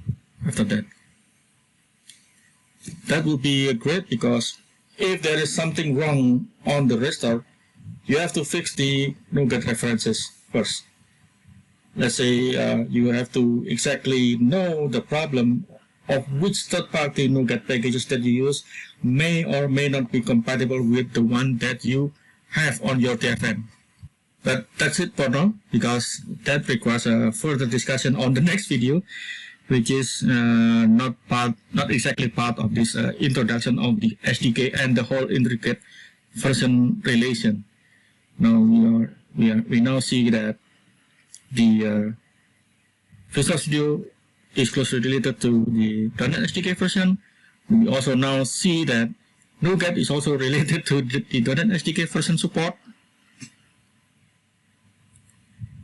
after that. That would be great, because if there is something wrong on the restore, you have to fix the NuGet references first. Let's say you have to exactly know the problem of which third-party NuGet packages that you use may or may not be compatible with the one that you have on your TFM. But that's it for now, because that requires a further discussion on the next video, which is not exactly part of this introduction of the SDK and the whole intricate version relation. Now we now see that the Visual Studio is closely related to the .NET SDK version. We also now see that NuGet is also related to the .NET SDK version support.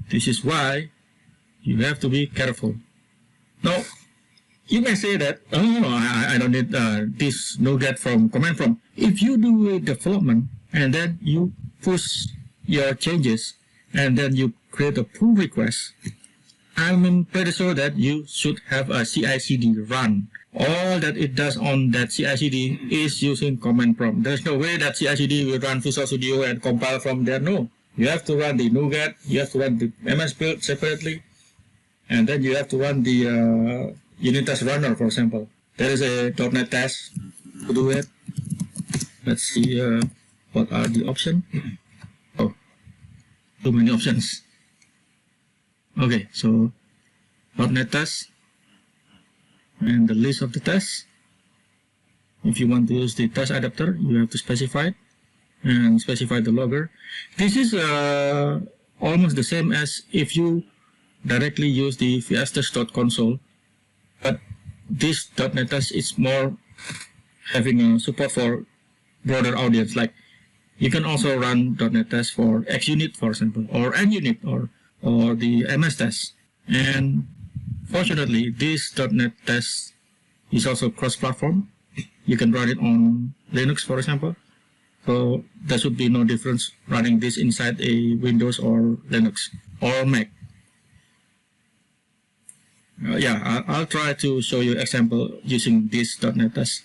This is why you have to be careful. Now, you may say that, oh, I don't need this NuGet from command prompt. If you do a development and then you push your changes and then you create a pull request, I'm pretty sure that you should have a CI/CD run. All that it does on that CI/CD is using command prompt. There's no way that CI/CD will run Visual Studio and compile from there. No. You have to run the NuGet, you have to run the MS-build separately, and then you have to run the unit test runner, for example. There is a .NET test to do it. Let's see what are the options. Oh, too many options. Okay, so .NET test and the list of the tests. If you want to use the test adapter, you have to specify it and specify the logger. This is almost the same as if you directly use the vstest.console, but this .NET Test is more having a support for broader audience. Like you can also run .NET Test for XUnit, for example, or NUnit, or the MS Test. And fortunately, this .NET Test is also cross-platform. You can run it on Linux, for example. So there should be no difference running this inside a Windows or Linux or Mac. I'll try to show you example using this .NET Test,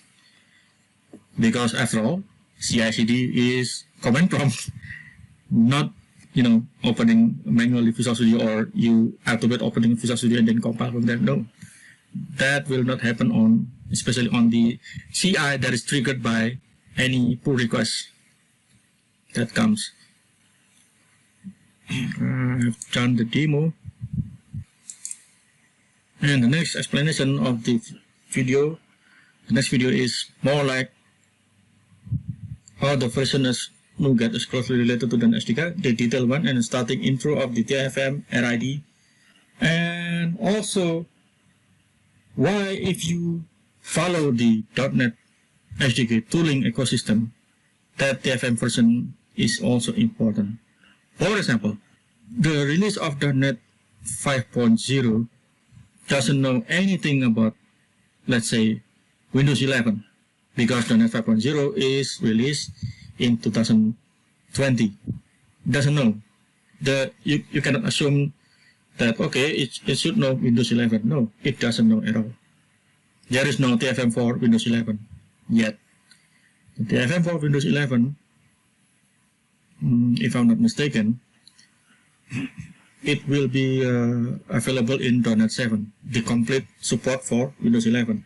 because after all, CI/CD is command prompt, not opening manually Visual Studio, or you automate opening Visual Studio and then compile from there. No, that will not happen especially on the CI that is triggered by any pull request that comes. I've done the demo. And the next explanation of the next video is more like how the version is NuGet is closely related to the SDK, the detailed one, and starting intro of the TFM, RID, and also why, if you follow the .NET SDK tooling ecosystem, that TFM version is also important. For example, the release of .NET 5.0 doesn't know anything about, let's say, Windows 11, because .NET 5.0 is released in 2020. Doesn't know. You cannot assume that, okay, it should know Windows 11. No, it doesn't know at all. There is no TFM for Windows 11 yet. The TFM for Windows 11, if I'm not mistaken, it will be available in .NET 7, the complete support for Windows 11.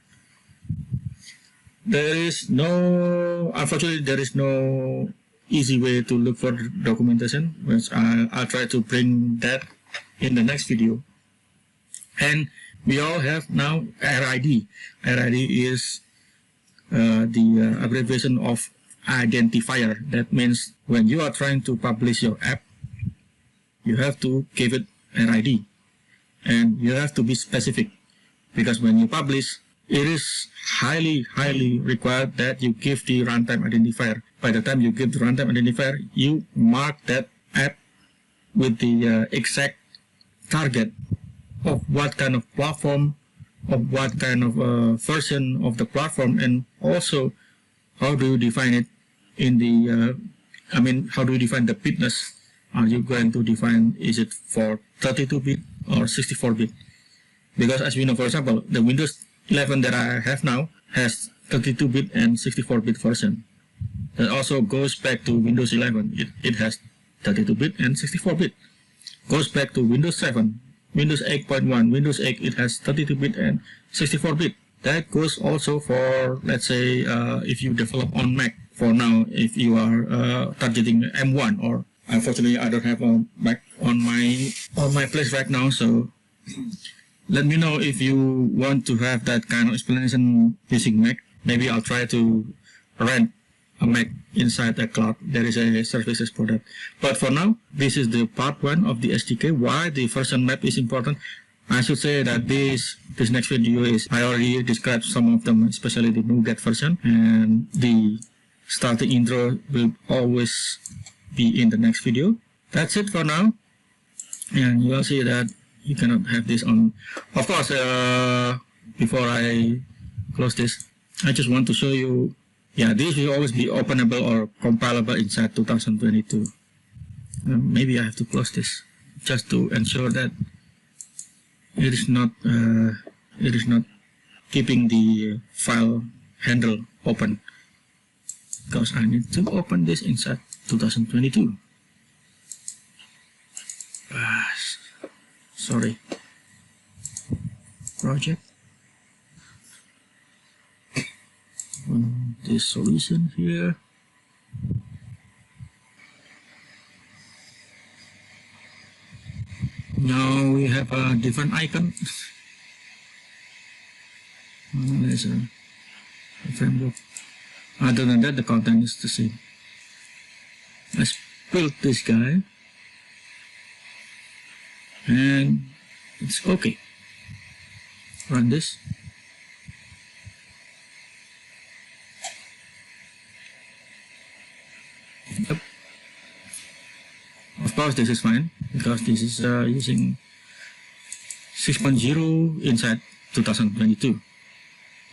Unfortunately, there is no easy way to look for documentation, which I'll try to bring that in the next video. And we all have now RID. RID is the abbreviation of identifier. That means when you are trying to publish your app, you have to give it an ID, and you have to be specific, because when you publish, it is highly required that you give the runtime identifier. By the time you give the runtime identifier, you mark that app with the exact target of what kind of platform, of what kind of version of the platform, and also how do you define it in the, how do you define the bitness? Are you going to define, is it for 32-bit or 64-bit? Because as we know, for example, the Windows 11 that I have now has 32-bit and 64-bit version. That also goes back to Windows 11. It has 32-bit and 64-bit. Goes back to Windows 7, Windows 8.1, Windows 8, it has 32-bit and 64-bit. That goes also for, let's say, if you develop on Mac. For now, if you are targeting M1, or unfortunately, I don't have a Mac on my place right now, so let me know if you want to have that kind of explanation using Mac. Maybe I'll try to rent a Mac inside the cloud. There is a services for that. But for now, this is the part 1 of the SDK. Why the version map is important. I should say that this next video is, I already described some of them, especially the NuGet version, and the starting intro will always be in the next video. That's it for now, and you will see that you cannot have this on. Of course, before I close this, I just want to show you, this will always be openable or compilable inside 2022. Maybe I have to close this just to ensure that it is not keeping the file handle open, because I need to open this inside 2022. Sorry. Project. This solution here. Now we have a different icon. There's a framework. Other than that, the content is the same. Let's build this guy, and it's okay. Run this. course, this is fine because this is using 6.0 inside 2022.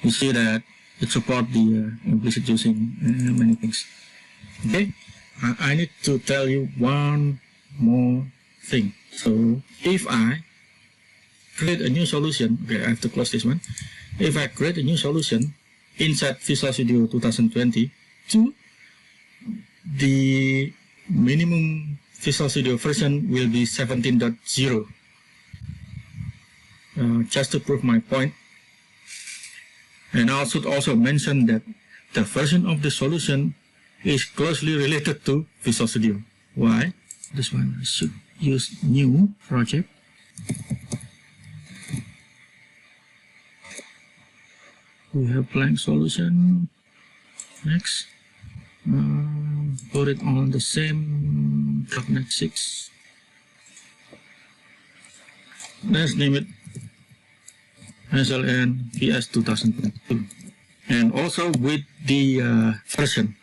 You see that it supports the implicit using many things. Okay, I need to tell you one more thing. So if I create a new solution, okay, I have to close this one. If I create a new solution inside Visual Studio 2022, the minimum Visual Studio version will be 17.0. Just to prove my point. And I should also mention that the version of the solution is closely related to Visual Studio. Why? This one should use new project. We have blank solution. Next. Put it on the same .NET 6. Let's name it SLN VS 2022, and also with the version,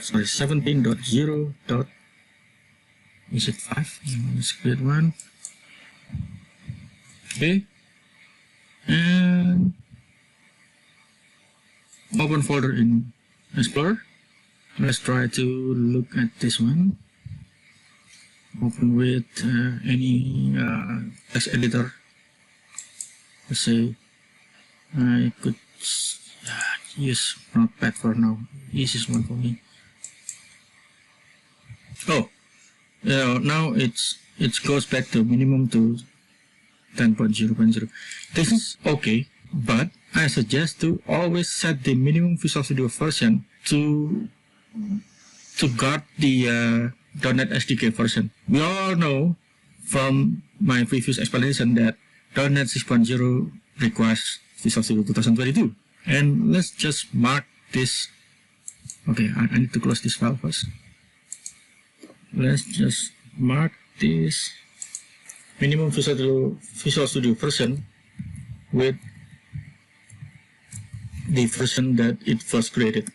sorry, 17.0. Is it 5? Let's create one. Okay, and open folder in Explorer. Let's try to look at this one. Open with any text editor. Let's say I could use Notepad for now. Easiest one for me. Oh, now it goes back to minimum to 10.0.0. This is okay, but I suggest to always set the minimum Visual Studio version to guard the .NET SDK version. We all know from my previous explanation that .NET 6.0 requires Visual Studio 2022. And let's just mark this. Okay, I need to close this file first. Let's just mark this minimum Visual Studio version with the version that it first created.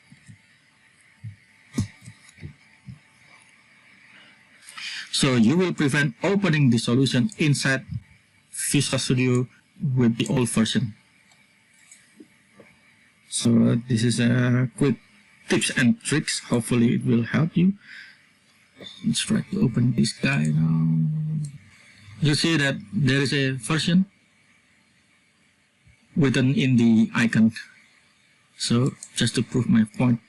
So you will prevent opening the solution inside Visual Studio with the old version. So this is a quick tips and tricks. Hopefully it will help you. Let's try to open this guy now. You see that there is a version written in the icon. So just to prove my point,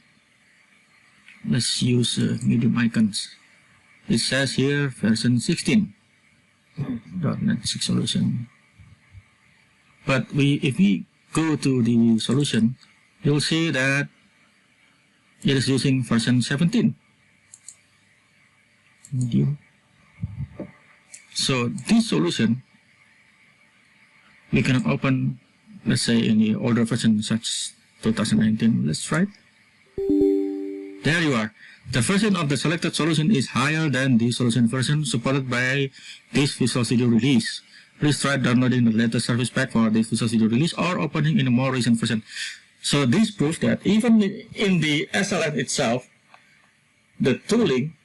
let's use medium icons. It says here version 16. .NET 6 solution. But if we go to the solution, you'll see that it is using version 17. Medium. So this solution we cannot open, let's say, in the older version such as 2019. Let's try it. There you are. The version of the selected solution is higher than the solution version supported by this Visual Studio release. Please try downloading the latest service pack for this Visual Studio release or opening in a more recent version. So this proves that even in the SLN itself, the tooling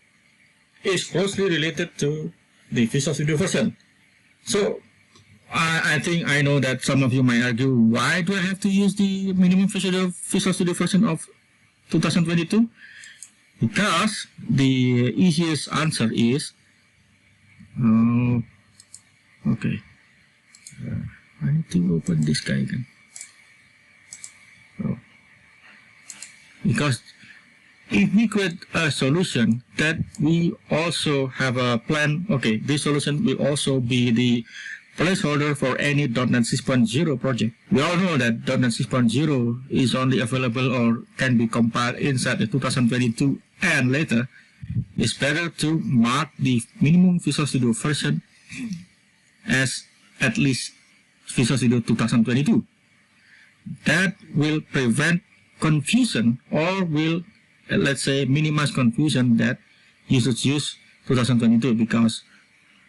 is closely related to the Visual Studio version. So I think I know that some of you might argue, why do I have to use the minimum Visual Studio version of 2022? Because the easiest answer is, okay, I need to open this guy again. Oh. Because if we create a solution that we also have a plan, okay, this solution will also be the placeholder for any .NET 6.0 project. We all know that .NET 6.0 is only available or can be compiled inside the 2022 and later. It's better to mark the minimum Visual Studio version as at least Visual Studio 2022. That will prevent confusion or will, let's say, minimize confusion that you should use 2022 because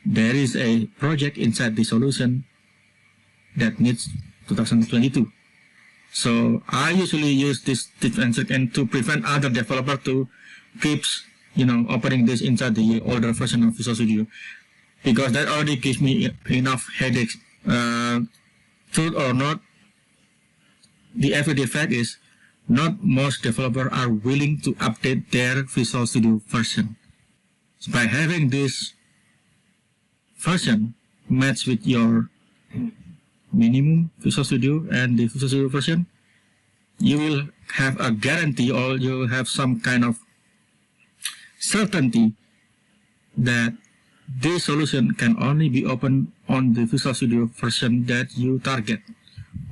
there is a project inside the solution that needs 2022. So I usually use this tip and trick and to prevent other developer to keep opening this inside the older version of Visual Studio, because that already gives me enough headaches. Truth or not, the everyday fact is not most developers are willing to update their Visual Studio version. So by having this version match with your minimum Visual Studio and the Visual Studio version, you will have a guarantee, or you will have some kind of certainty that this solution can only be opened on the Visual Studio version that you target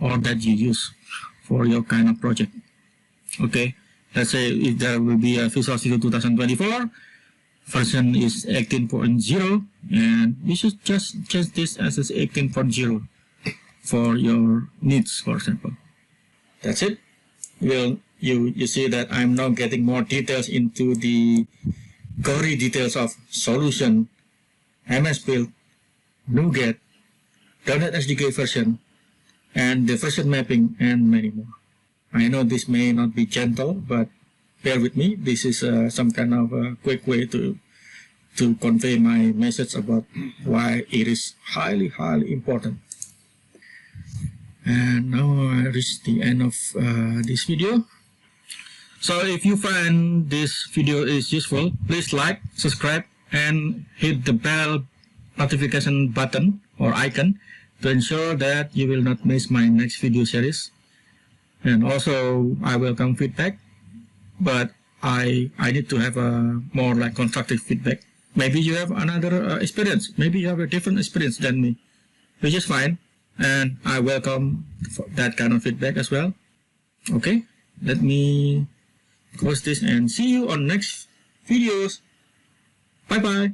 or that you use for your kind of project. Okay, let's say if there will be a Visual Studio 2024, version is 18.0, and you should just change this as 18.0 for your needs, for example. That's it. Well, you see that I'm now getting more details into the gory details of solution, MS Build, NuGet, .NET SDK version, and the version mapping, and many more. I know this may not be gentle, but bear with me. This is some kind of a quick way to convey my message about why it is highly important. And now I reached the end of this video. So if you find this video is useful, please like, subscribe, and hit the bell notification button or icon to ensure that you will not miss my next video series. And also, I welcome feedback, but I need to have a more like constructive feedback. Maybe you have another experience. Maybe you have a different experience than me, which is fine. And I welcome that kind of feedback as well. Okay, let me close this and see you on next videos. Bye bye.